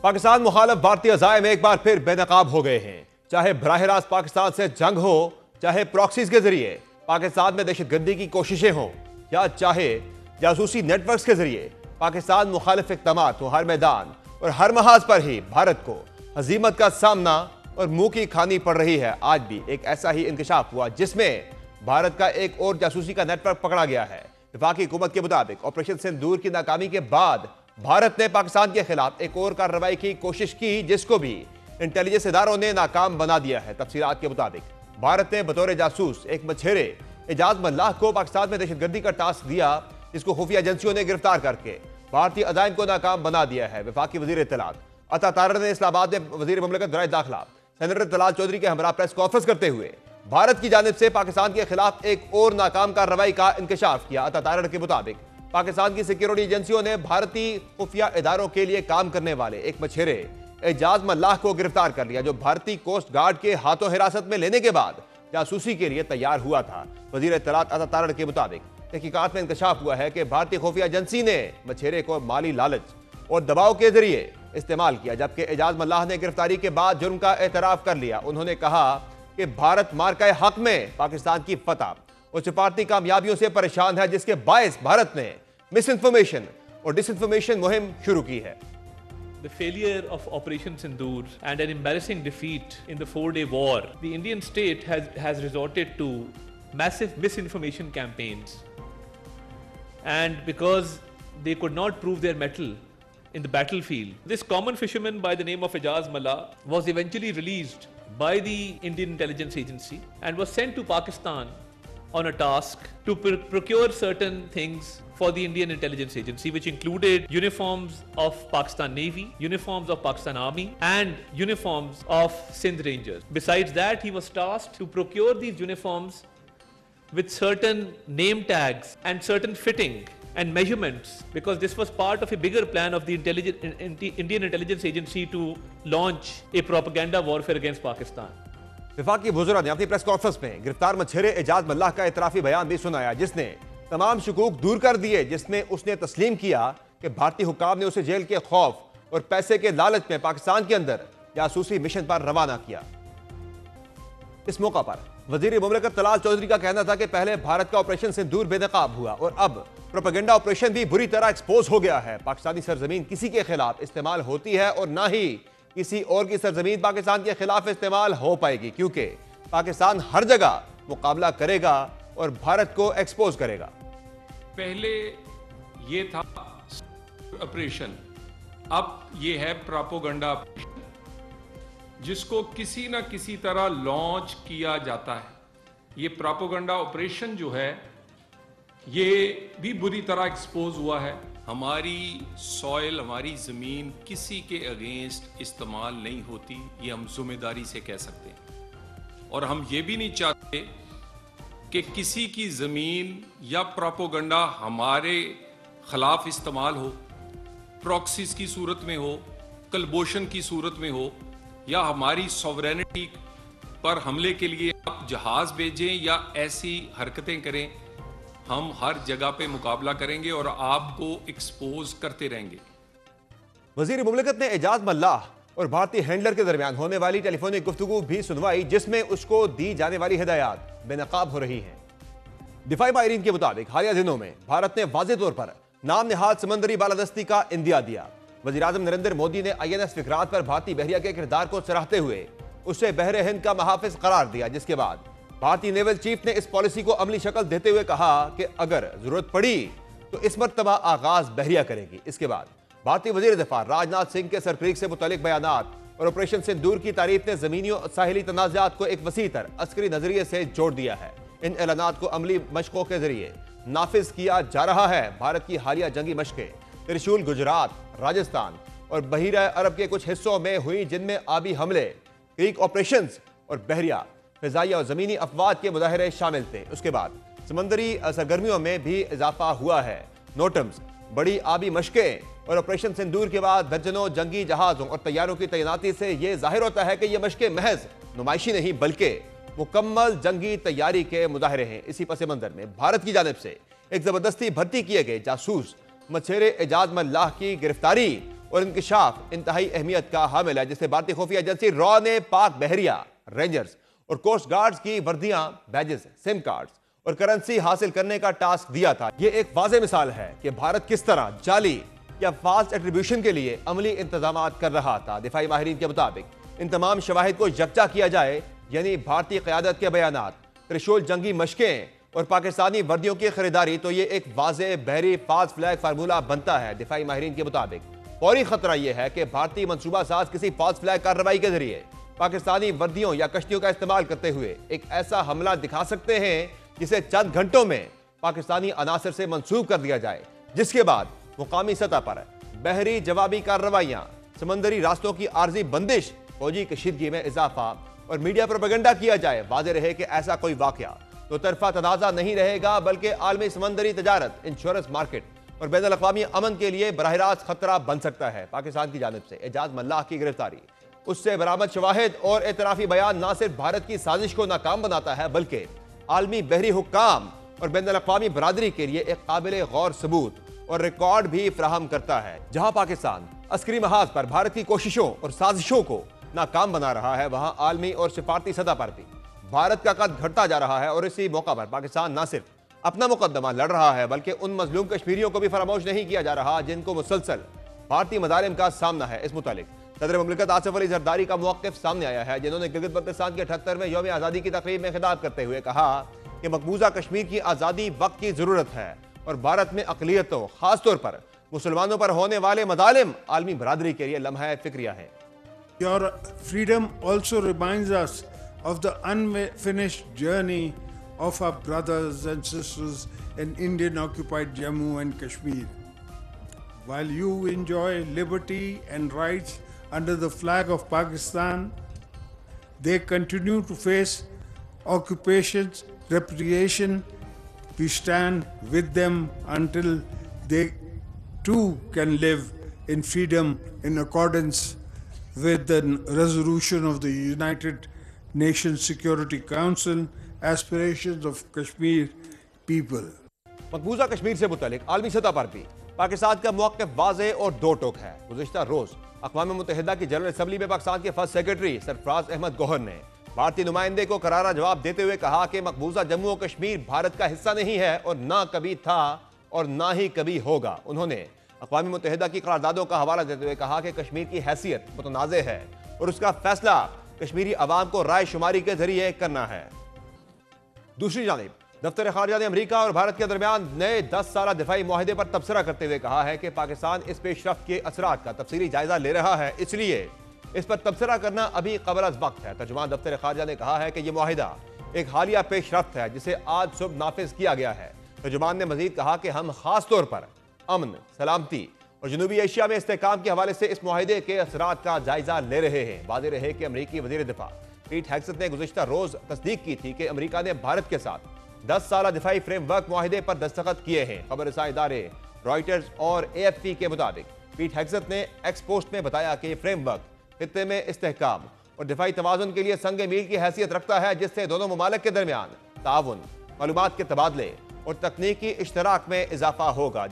पाकिस्तान मुखालिफ भारतीय अज़ाइम एक बार फिर बेनकाब हो गए हैं। चाहे बराह रास्त पाकिस्तान से जंग हो, चाहे प्रॉक्सीज के जरिए पाकिस्तान में दहशतगर्दी की कोशिशें हों, या चाहे जासूसी नेटवर्क्स के जरिए पाकिस्तान मुखालिफ इक़दामात तो हर मैदान और हर महाज पर ही भारत को हजीमत का सामना और मुंह की खानी पड़ रही है। आज भी एक ऐसा ही इंकशाफ हुआ जिसमें भारत का एक और जासूसी का नेटवर्क पकड़ा गया है। वफाकी हुकूमत के मुताबिक ऑपरेशन सिंदूर की नाकामी के बाद भारत ने पाकिस्तान के खिलाफ एक और कार्रवाई की कोशिश की, जिसको भी इंटेलिजेंस इदारों ने नाकाम बना दिया है। तफसीलात के मुताबिक भारत ने बतौर जासूस एक मछेरे एजाज मल्लाह को पाकिस्तान में दहशतगर्दी का टास्क दिया, जिसको खुफिया एजेंसियों ने गिरफ्तार करके भारतीय अज़ाइम को नाकाम बना दिया है। वफाकी वजीर इत्तलात अता तारर ने इस्लामाबाद में वजीर मुमलिकत बराए दाखिला सेनेटर तलाल चौधरी के हमरा प्रेस कॉन्फ्रेंस करते हुए भारत की जानिब से पाकिस्तान के खिलाफ एक और नाकाम कार्रवाई का इंकशाफ किया। अता तारर के मुताबिक पाकिस्तान की सिक्योरिटी एजेंसियों ने भारतीय खुफिया इदारों के लिए काम करने वाले एक मछेरे एजाज मल्लाह को गिरफ्तार कर लिया, जो भारतीय कोस्ट गार्ड के हाथों हिरासत में लेने के बाद जासूसी के लिए तैयार हुआ था। वजीर इत्तलात अता तारर के मुताबिक तहकीकात में इंकशाफ हुआ है कि भारतीय खुफिया एजेंसी ने मछेरे को माली लालच और दबाव के जरिए इस्तेमाल किया, जबकि एजाज मल्लाह ने गिरफ्तारी के बाद जुर्म का एतराफ कर लिया। उन्होंने कहा कि भारत मार्का हक में पाकिस्तान की फतह और सिफारती कामयाबियों से परेशान है, जिसके बायस भारत ने मिस इन्फॉर्मेशन और डिसइन्फॉर्मेशन मुहिम शुरू की है। The failure of Operation Sindoor and an embarrassing defeat in the 4-day war, the Indian state has resorted to massive misinformation campaigns. And because they could not prove their mettle in the battlefield, this common fisherman by the name of Ejaz Mallah was eventually released by the Indian Intelligence Agency and was sent to Pakistan on a task to procure certain things for the Indian Intelligence Agency, which included uniforms of Pakistan Navy, uniforms of Pakistan Army, and uniforms of Sindh Rangers. Besides that, he was tasked to procure these uniforms with certain name tags and certain fitting and measurements, because this was part of a bigger plan of the Indian Intelligence Agency to launch a propaganda warfare against Pakistan. वफाकी वज़ीर ने अपनी press conference में गिरफ्तार मछेरे एजाज मल्लाह का इतराफी बयान भी सुनाया, जिसने तमाम शुकूक दूर कर दिए, जिसमें उसने तस्लीम किया कि भारतीय हुक्काम ने उसे जेल के खौफ और पैसे के लालच में पाकिस्तान के अंदर जासूसी मिशन पर रवाना किया। इस मौका पर वजीर मुमलिकत तलाल चौधरी का कहना था कि पहले भारत का ऑपरेशन सिंदूर बेनकाब हुआ और अब प्रोपेगेंडा ऑपरेशन भी बुरी तरह एक्सपोज हो गया है। पाकिस्तानी सरजमीन किसी के खिलाफ इस्तेमाल होती है और ना ही किसी और की सरजमीन पाकिस्तान के खिलाफ इस्तेमाल हो पाएगी, क्योंकि पाकिस्तान हर जगह मुकाबला करेगा और भारत को एक्सपोज करेगा। पहले ये था ऑपरेशन, अब ये है प्रोपेगेंडा ऑपरेशन, जिसको किसी ना किसी तरह लॉन्च किया जाता है। ये प्रोपेगेंडा ऑपरेशन जो है ये भी बुरी तरह एक्सपोज हुआ है। हमारी सॉइल, हमारी ज़मीन किसी के अगेंस्ट इस्तेमाल नहीं होती, ये हम जिम्मेदारी से कह सकते हैं। और हम ये भी नहीं चाहते कि किसी की ज़मीन या प्रोपेगेंडा हमारे ख़िलाफ़ इस्तेमाल हो, प्रॉक्सीज की सूरत में हो, कलबोशन की सूरत में हो, या हमारी सॉवरेनिटी पर हमले के लिए आप जहाज़ भेजें या ऐसी हरकतें करें। हम हर जगह पे मुकाबला करेंगे और आपको एक्सपोज करते रहेंगे। वजीर मुमलिकत ने एजाज मल्लाह और भारतीय हैंडलर के दरमियान होने वाली टेलीफोनिक गुफ्तगू भी सुनवाई, जिसमें उसको दी जाने वाली हिदायत बेनकाब हो रही हैं। दिफाई माहिरीन के मुताबिक हालिया दिनों में भारत ने वाज़ेह तौर पर नाम निहाद समंदरी बालादस्ती का इंदिया दिया। वज़ीर आज़म नरेंद्र मोदी ने INS विक्रांत पर भारतीय बहरिया के किरदार को सराहते हुए उसे बहरे हिंद का महाफिज करार दिया, जिसके बाद भारतीय नेवल चीफ ने इस पॉलिसी को अमली शक्ल देते हुए कहा कि अगर जरूरत पड़ी तो इस मर्तबा आगाज बहरिया करेगी। इसके बाद भारतीय वजीर दिफा राजनाथ सिंह के सरक्रीक से मुतालिक बयानात और ऑपरेशन सिंदूर की तारीफ ने जमीनी और साहिली तनाज़ात को एक वसीतर अस्करी नजरिए से जोड़ दिया है। इन ऐलानात को अमली मशकों के जरिए नाफिज किया जा रहा है। भारत की हालिया जंगी मशकें त्रिशूल गुजरात, राजस्थान और बहीरा अरब के कुछ हिस्सों में हुई, जिनमें आबी हमले, क्रीक ऑपरेशन और बहरिया, फिजाइया और जमीनी अफवाद के मुजाहरे शामिल थे। उसके बाद समंदरी सरगर्मियों में भी इजाफा हुआ है। नोटम्स, बड़ी आबी मशकें और ऑपरेशन सिंदूर के बाद दर्जनों जंगी जहाजों और तैयारों की तैनाती से यह जाहिर होता है कि यह मशकें महज नुमाइशी नहीं बल्कि मुकम्मल जंगी तैयारी के मुजाहरे हैं। इसी पस मंजर में भारत की जानिब से एक जबरदस्ती भर्ती किए गए जासूस मछेरे एजाज मल्लाह की गिरफ्तारी और इंकशाफ इंतहाई अहमियत का हामिल है, जिसे भारतीय खुफिया एजेंसी रॉ ने पाक बहरिया, रेंजर्स और कोस्ट गार्ड्स की वर्दियां, बैजेस, सिम कार्ड्स और करेंसी हासिल करने का टास्क दिया था। यह एक वाज़ेह मिसाल है कि भारत किस तरह जाली या फास्ट एट्रीब्यूशन के लिए अमली इंतजाम कर रहा था। दिफाई माहिरीन के मुताबिक इन तमाम शवाहिद को यकजा किया जाए, यानी भारतीय क़यादत के बयानात, त्रिशूल जंगी मशकें और पाकिस्तानी वर्दियों की खरीदारी, तो ये एक वाज़ेह बहरी फास्ट फ्लैग फार्मूला बनता है। दिफाई माहिरीन के मुताबिक फौरी खतरा यह है कि भारतीय मनसूबा साज किसी फास्ट फ्लैग कार्रवाई के जरिए पाकिस्तानी वर्दियों या कश्तियों का इस्तेमाल करते हुए एक ऐसा हमला दिखा सकते हैं जिसे चंद घंटों में पाकिस्तानी अनासर से मंसूब कर दिया जाए, जिसके बाद मुकामी सतह पर बहरी जवाबी कार्रवाइयां, समंदरी रास्तों की आर्जी बंदिश, फौजी कशीदगी में इजाफा और मीडिया प्रोपेगेंडा किया जाए। वाज़ेह रहे कि ऐसा कोई वाकया तो तरफा तनाज़ा नहीं रहेगा, बल्कि आलमी समंदरी तजारत, इंश्योरेंस मार्केट और बैनुल अक़वामी अमन के लिए बराह रास्त खतरा बन सकता है। पाकिस्तान की जानिब से एजाज मल्लाह की गिरफ्तारी, उससे बरामद शवाहिद और एतराफ़ी बयान न सिर्फ भारत की साजिश को नाकाम बनाता है, बल्कि आलमी बहरी हुक्काम और बैनुल अक़वामी बरादरी के लिए एक काबिल गौर सबूत और रिकॉर्ड भी फराहम करता है। जहां पाकिस्तान अस्करी महाज पर भारत की कोशिशों और साजिशों को नाकाम बना रहा है, वहां आलमी और सिफारती सतह पर भी भारत का कद घटता जा रहा है। और इसी मौका पर पाकिस्तान न सिर्फ अपना मुकदमा लड़ रहा है, बल्कि उन मजलूम कश्मीरियों को भी फरामोश नहीं किया जा रहा जिनको मुसलसल भारतीय मजालिम का सामना है। इस मुतालिक सदर मुमलिकत आसिफ अली जरदारी का मौक़िफ़ सामने आया है, जिन्होंने गिलगित बल्तिस्तान के 78वें यौम आज़ादी की तकरीब में खिताब करते हुए कहा कि मकबूजा कश्मीर की आज़ादी वक्त की ज़रूरत है और भारत में अक़लियतों, खासतौर पर मुसलमानों पर होने वाले मजालिम आलमी बरादरी के लिए लम्हा फ़िक्रिया है। Your freedom also reminds us of the unfinished journey of our brothers and sisters in Indian occupied Jammu and Kashmir. While you enjoy liberty and rights under the flag of Pakistan, they continue to face occupations, repression. We stand with them until they too can live in freedom in accordance with the resolution of the United Nations Security Council, aspirations of Kashmir people. मकबूजा Kashmir से मुतालिक आलमी सतह पर भी पाकिस्तान का मौक़िफ़ वाज़ेह और दो टोक है। गुज़िश्ता रोज़ अक़वाम मुत्तहिदा की जनरल असम्बली में पाकिस्तान के फर्स्ट सेक्रेटरी सरफराज अहमद गौहर ने भारतीय नुमाइंदे को करारा जवाब देते हुए कहा कि मकबूजा जम्मू और कश्मीर भारत का हिस्सा नहीं है और ना कभी था और ना ही कभी होगा। उन्होंने अक़वाम मुत्तहिदा की करारदादों का हवाला देते हुए कहा कि कश्मीर की हैसियत मुतनाज़े है और उसका फैसला कश्मीरी अवाम को राय शुमारी के जरिए करना है। दूसरी जानिब दफ्तर खारजा ने अमरीका और भारत के दरमियान नए 10 साला दिफाई मुआहदे पर तबसरा करते हुए कहा है कि पाकिस्तान इस पेशरफ्त के असरात का तफसीली जायजा ले रहा है, इसलिए इस पर तबसरा करना अभी कबल अज़ वक्त है। तर्जुमान दफ्तर खारजा ने कहा है कि यह मुआहिदा एक हालिया पेशरफ्त है जिसे आज सुबह नाफिज किया गया है। तर्जुमान ने मजीद कहा कि हम खास तौर पर अमन, सलामती और जनूबी एशिया में इस्तेहकाम के हवाले से इस मुआहिदे के असरात का जायजा ले रहे हैं। वाज़ेह रहे कि अमरीकी वज़ीर दिफा पीट हेग्सेथ ने गुज़िश्ता रोज़ तस्दीक की थी कि अमरीका ने भारत के साथ 10 साला दिफाई फ्रेमवर्क मुआहिदे पर दस्तखत किए हैं। खबर रसां इदारे रॉयटर्स और AFP के मुताबिक पीट हेग्सेथ ने एक्स पोस्ट में बताया कि फ्रेमवर्क खित्ते में इस्तेहकाम और दिफाई तवाज़ुन के लिए संग मील की हैसियत रखता है, जिससे दोनों ममालिक के दरमियान ताउन, मालूमात के तबादले और तकनीकी इश्तराक में इजाफा होगा।